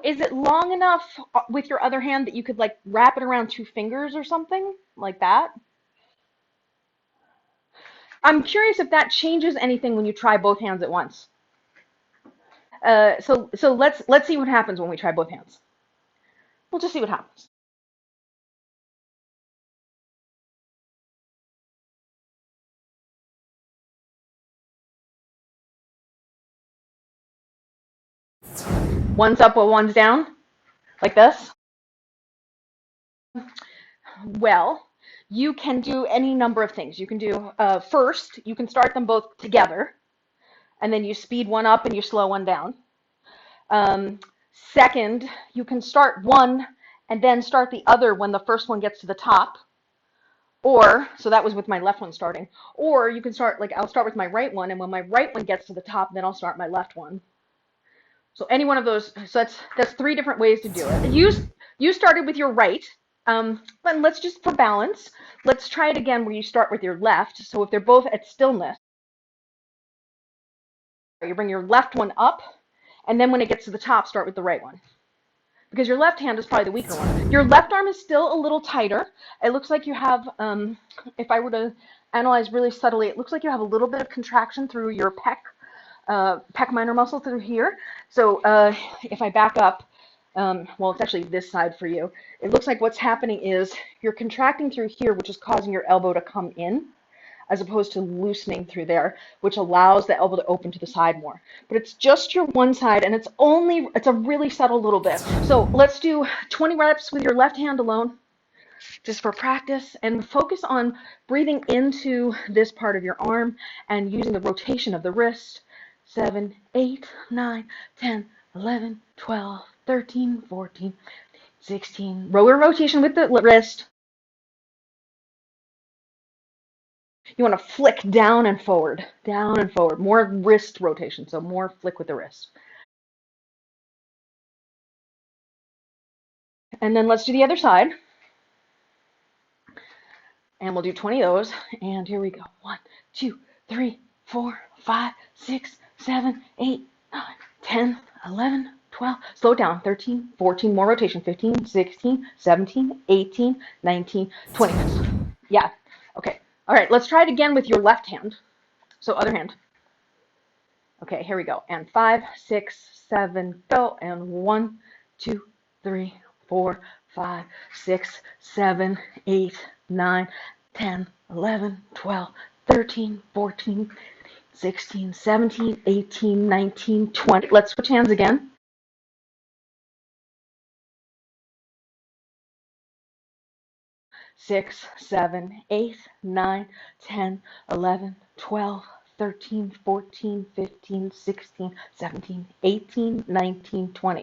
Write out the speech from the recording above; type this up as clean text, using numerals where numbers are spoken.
is it long enough with your other hand that you could like wrap it around 2 fingers or something like that? I'm curious if that changes anything when you try both hands at once. So let's see what happens when we try both hands. We'll just see what happens. One's up while one's down, like this. Well, you can do any number of things. You can do first, you can start them both together, and then you speed one up and you slow one down. Second, you can start one and then start the other when the first one gets to the top. Or, so that was with my left one starting. Or you can start, like I'll start with my right one, and when my right one gets to the top, then I'll start my left one. So any one of those, so that's 3 different ways to do it. You started with your right, but let's just, for balance, let's try it again where you start with your left. So if they're both at stillness, you bring your left one up, and then when it gets to the top, start with the right one. Because your left hand is probably the weaker one. Your left arm is still a little tighter. It looks like you have, if I were to analyze really subtly, it looks like you have a little bit of contraction through your pec minor muscle through here. So if I back up, well, it's actually this side for you. It looks like what's happening is you're contracting through here, which is causing your elbow to come in, as opposed to loosening through there, which allows the elbow to open to the side more. But it's just your one side, and it's a really subtle little bit. So let's do 20 reps with your left hand alone, just for practice, and focus on breathing into this part of your arm and using the rotation of the wrist. 7, 8, 9, 10, 11, 12, 13, 14, 16. Roller rotation with the wrist. You want to flick down and forward, more wrist rotation, so more flick with the wrist. And then let's do the other side. And we'll do 20 of those. And here we go. 1, 2, 3, 4, 5, 6, 7, 8, 9, 10, 11, 12. Slow down. 13, 14, more rotation. 15, 16, 17, 18, 19, 20. Yeah. Okay. All right. Let's try it again with your left hand. So other hand. Okay, here we go. And 5, 6, 7, go. And 1, 2, 3, 4, 5, 6, 7, 8, 9, 10, 11, 12, 13, 14, 16, 17, 18, 19, 20. Let's switch hands again. 6, 7, 8, 9, 10, 11, 12, 13, 14, 15, 16, 17, 18, 19, 20.